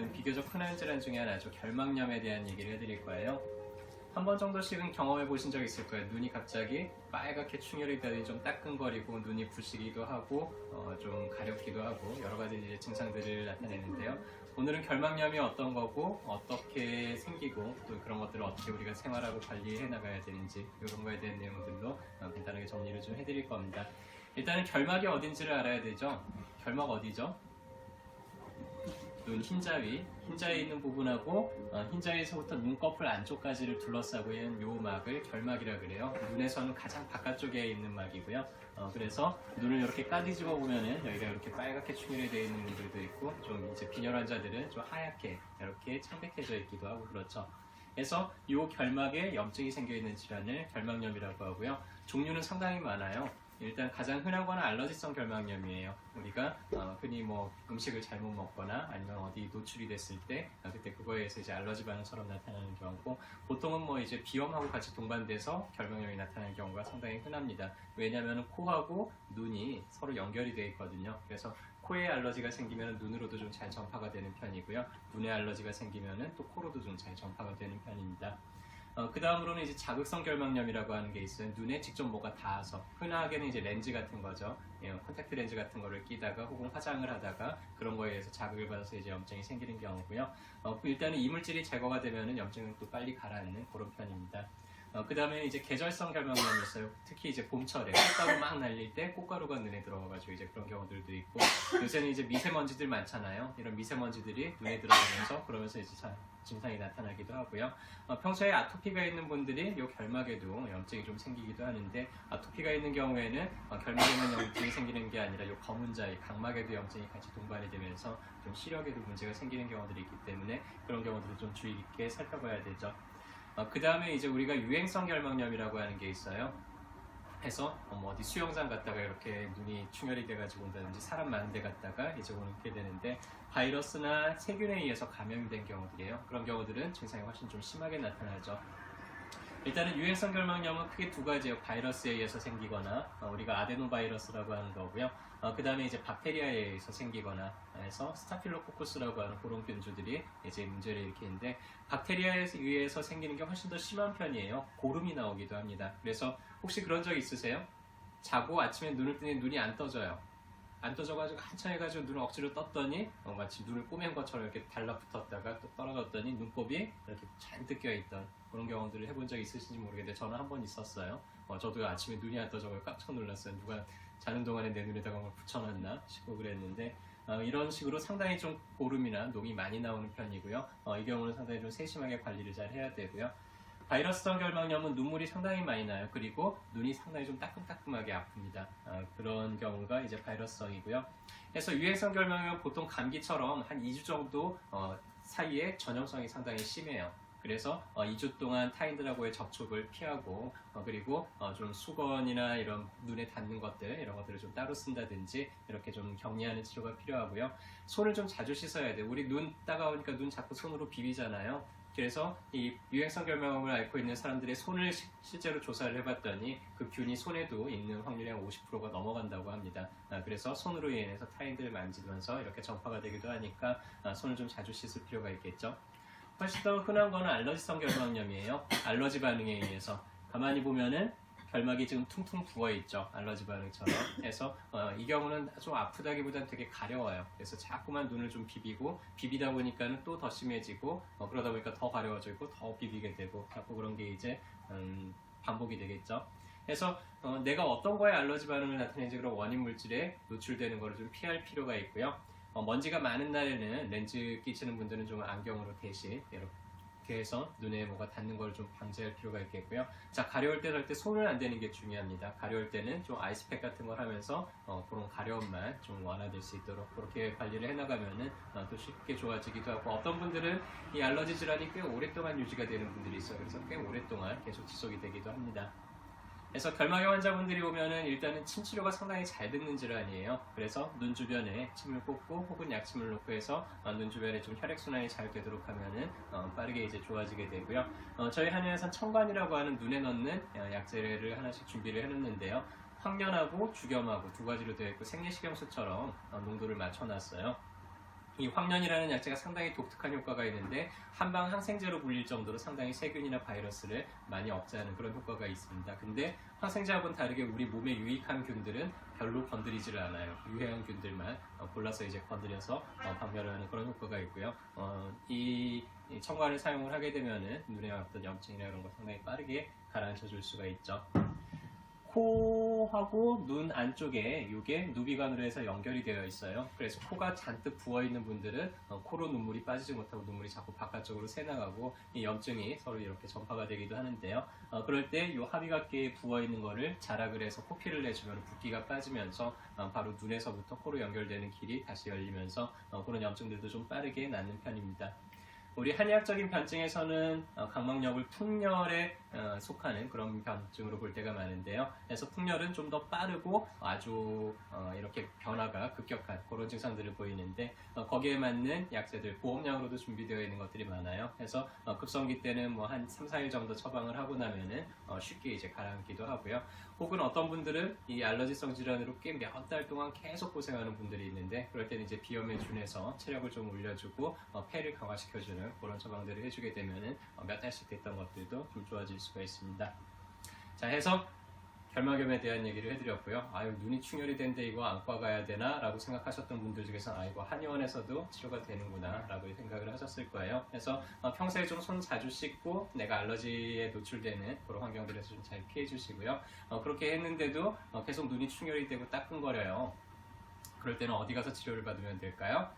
오늘은 비교적 흔한 질환 중에 하나죠. 결막염에 대한 얘기를 해드릴 거예요. 한 번 정도씩은 경험해 보신 적 있을 거예요. 눈이 갑자기 빨갛게 충혈이 되더니 좀 따끔거리고 눈이 부시기도 하고 좀 가렵기도 하고 여러 가지 이제 증상들을 나타내는데요. 오늘은 결막염이 어떤 거고 어떻게 생기고 또 그런 것들을 어떻게 우리가 생활하고 관리해 나가야 되는지 이런 거에 대한 내용들로 간단하게 정리를 좀 해드릴 겁니다. 일단은 결막이 어딘지를 알아야 되죠. 결막 어디죠? 눈 흰자위, 흰자위에 있는 부분하고 흰자위에서부터 눈꺼풀 안쪽까지를 둘러싸고 있는 요 막을 결막이라 그래요. 눈에서는 가장 바깥쪽에 있는 막이고요. 그래서 눈을 이렇게 까뒤집어 보면은 여기가 이렇게 빨갛게 충혈이 되어 있는 분들도 있고 좀 이제 빈혈 환자들은 좀 하얗게 이렇게 창백해져 있기도 하고 그렇죠. 그래서 이 결막에 염증이 생겨 있는 질환을 결막염이라고 하고요. 종류는 상당히 많아요. 일단 가장 흔한 거는 알러지성 결막염이에요. 우리가 흔히 뭐 음식을 잘못 먹거나 아니면 어디 노출이 됐을 때 그때 그거에 의해서 이제 알러지 반응처럼 나타나는 경우고, 보통은 뭐 이제 비염하고 같이 동반돼서 결막염이 나타나는 경우가 상당히 흔합니다. 왜냐하면 코하고 눈이 서로 연결이 되어 있거든요. 그래서 코에 알러지가 생기면 눈으로도 좀 잘 전파가 되는 편이고요. 눈에 알러지가 생기면 또 코로도 좀 잘 전파가 되는 편입니다. 그 다음으로는 이제 자극성 결막염이라고 하는 게 있어요. 눈에 직접 뭐가 닿아서, 흔하게는 이제 렌즈 같은 거죠. 콘택트 렌즈 같은 거를 끼다가 혹은 화장을 하다가 그런 거에 의해서 자극을 받아서 이제 염증이 생기는 경우고요. 일단은 이물질이 제거가 되면은 염증은 또 빨리 가라앉는 그런 편입니다. 그 다음에 이제 계절성 결막염이 있어요. 특히 이제 봄철에 꽃가루 막 날릴 때 꽃가루가 눈에 들어가가지고 이제 그런 경우들도 있고, 요새는 이제 미세먼지들 많잖아요. 이런 미세먼지들이 눈에 들어가면서 그러면서 이제 증상이 나타나기도 하고요. 평소에 아토피가 있는 분들이 이 결막에도 염증이 좀 생기기도 하는데, 아토피가 있는 경우에는 결막에만 염증이 생기는 게 아니라 이 검은 자위, 각막에도 염증이 같이 동반이 되면서 좀 시력에도 문제가 생기는 경우들이 있기 때문에 그런 경우들을 좀 주의 깊게 살펴봐야 되죠. 그 다음에 이제 우리가 유행성 결막염이라고 하는 게 있어요. 해서 뭐 어디 수영장 갔다가 이렇게 눈이 충혈이 돼가지고 온다든지 사람 많은 데 갔다가 이제 오게 되는데, 바이러스나 세균에 의해서 감염이 된 경우들이에요. 그런 경우들은 증상이 훨씬 좀 심하게 나타나죠. 일단은 유행성 결막염은 크게 두 가지예요. 바이러스에 의해서 생기거나 우리가 아데노바이러스라고 하는 거고요. 그 다음에 이제 박테리아에 의해서 생기거나 해서 스타필로코쿠스라고 하는 그런 균주들이 이제 문제를 일으키는데, 박테리아에 의해서 생기는 게 훨씬 더 심한 편이에요. 고름이 나오기도 합니다. 그래서 혹시 그런 적 있으세요? 자고 아침에 눈을 뜨니 눈이 안 떠져요. 안 떠져가지고 한참 해가지고 눈을 억지로 떴더니 마치 눈을 꼬맨 것처럼 이렇게 달라붙었다가 또 떨어졌더니 눈곱이 이렇게 잔뜩 껴있던 그런 경험들을 해본 적 있으신지 모르겠는데 저는 한 번 있었어요. 저도 아침에 눈이 안 떠져서 깜짝 놀랐어요. 누가 자는 동안에 내 눈에다가 뭘 붙여놨나 싶고 그랬는데, 이런 식으로 상당히 좀 고름이나 녹이 많이 나오는 편이고요. 이 경우는 상당히 좀 세심하게 관리를 잘 해야 되고요. 바이러스성 결막염은 눈물이 상당히 많이 나요. 그리고 눈이 상당히 좀 따끔따끔하게 아픕니다. 그런 경우가 이제 바이러스성이고요. 그래서 유행성 결막염은 보통 감기처럼 한 2주 정도 사이에 전염성이 상당히 심해요. 그래서 2주 동안 타인들하고의 접촉을 피하고 그리고 좀 수건이나 이런 눈에 닿는 것들 이런 것들을 좀 따로 쓴다든지 이렇게 좀 격리하는 치료가 필요하고요. 손을 좀 자주 씻어야 돼요. 우리 눈 따가우니까 눈 자꾸 손으로 비비잖아요. 그래서 이 유행성 결막염을 앓고 있는 사람들의 손을 실제로 조사를 해봤더니 그 균이 손에도 있는 확률이 한 50%가 넘어간다고 합니다. 그래서 손으로 인해서 타인들을 만지면서 이렇게 전파가 되기도 하니까 손을 좀 자주 씻을 필요가 있겠죠. 훨씬 더 흔한 거는 알러지성 결막염이에요. 알러지 반응에 의해서 가만히 보면은 결막이 지금 퉁퉁 부어있죠. 알러지 반응처럼 해서 이 경우는 좀 아프다기보다는 되게 가려워요. 그래서 자꾸만 눈을 좀 비비다 보니까는 또 더 심해지고 그러다 보니까 더 가려워지고 더 비비게 되고 자꾸 그런 게 이제 반복이 되겠죠. 그래서 내가 어떤 거에 알러지 반응을 나타내는지 그런 원인 물질에 노출되는 거를 좀 피할 필요가 있고요. 먼지가 많은 날에는 렌즈 끼치는 분들은 좀 안경으로 대신 이렇게 해서 눈에 뭐가 닿는 걸 좀 방지할 필요가 있겠고요. 자, 가려울 때 할 때 손을 안 대는 게 중요합니다. 가려울 때는 좀 아이스팩 같은 걸 하면서 그런 가려움만 좀 완화될 수 있도록 그렇게 관리를 해나가면은 또 쉽게 좋아지기도 하고, 어떤 분들은 이 알러지 질환이 꽤 오랫동안 유지가 되는 분들이 있어요. 그래서 꽤 오랫동안 계속 지속이 되기도 합니다. 그래서 결막염 환자분들이 오면은 일단은 침 치료가 상당히 잘 듣는 질환이에요. 그래서 눈 주변에 침을 꽂고 혹은 약침을 놓고 해서 눈 주변에 좀 혈액순환이 잘 되도록 하면은 빠르게 이제 좋아지게 되고요. 저희 한의원에서는 청관이라고 하는 눈에 넣는 약재를 하나씩 준비를 해놓는데요. 황련하고 죽염하고 두 가지로 되어 있고 생리식염수처럼 농도를 맞춰놨어요. 이 황련이라는 약재가 상당히 독특한 효과가 있는데 한방 항생제로 불릴 정도로 상당히 세균이나 바이러스를 많이 억제하는 그런 효과가 있습니다. 근데 항생제하고는 다르게 우리 몸에 유익한 균들은 별로 건드리지를 않아요. 유해한 균들만 골라서 이제 건드려서 박멸하는 그런 효과가 있고요. 이 첨가를 사용을 하게 되면은 눈에 어떤 염증이나 이런 거 상당히 빠르게 가라앉혀 줄 수가 있죠. 코하고 눈 안쪽에 이게 누비관으로 해서 연결이 되어 있어요. 그래서 코가 잔뜩 부어 있는 분들은 코로 눈물이 빠지지 못하고 눈물이 자꾸 바깥쪽으로 새나가고 이 염증이 서로 이렇게 전파가 되기도 하는데요. 그럴 때 이 하비각계에 부어 있는 거를 자락을 해서 코피를 내주면 붓기가 빠지면서 바로 눈에서부터 코로 연결되는 길이 다시 열리면서 그런 염증들도 좀 빠르게 낫는 편입니다. 우리 한의학적인 변증에서는 각막염을 풍열에 속하는 그런 변증으로 볼 때가 많은데요. 그래서 풍열은 좀 더 빠르고 아주 이렇게 변화가 급격한 그런 증상들을 보이는데 거기에 맞는 약재들 보험약으로도 준비되어 있는 것들이 많아요. 그래서 급성기 때는 뭐 한 3, 4일 정도 처방을 하고 나면은 쉽게 이제 가라앉기도 하고요. 혹은 어떤 분들은 이 알러지성 질환으로 꽤 몇 달 동안 계속 고생하는 분들이 있는데 그럴 때는 이제 비염에 준해서 체력을 좀 올려주고 폐를 강화시켜주는 그런 처방들을 해주게 되면은 몇 달씩 됐던 것들도 좀 좋아질 수가 있습니다. 자, 해서 결막염에 대한 얘기를 해드렸고요. 아유, 눈이 충혈이 된데 이거 안과 가야 되나? 라고 생각하셨던 분들 중에서 이거 한의원에서도 치료가 되는구나 라고 생각을 하셨을 거예요. 그래서 평소에 좀 손 자주 씻고 내가 알러지에 노출되는 그런 환경들에서 좀 잘 피해 주시고요. 그렇게 했는데도 계속 눈이 충혈이 되고 따끔거려요. 그럴 때는 어디 가서 치료를 받으면 될까요?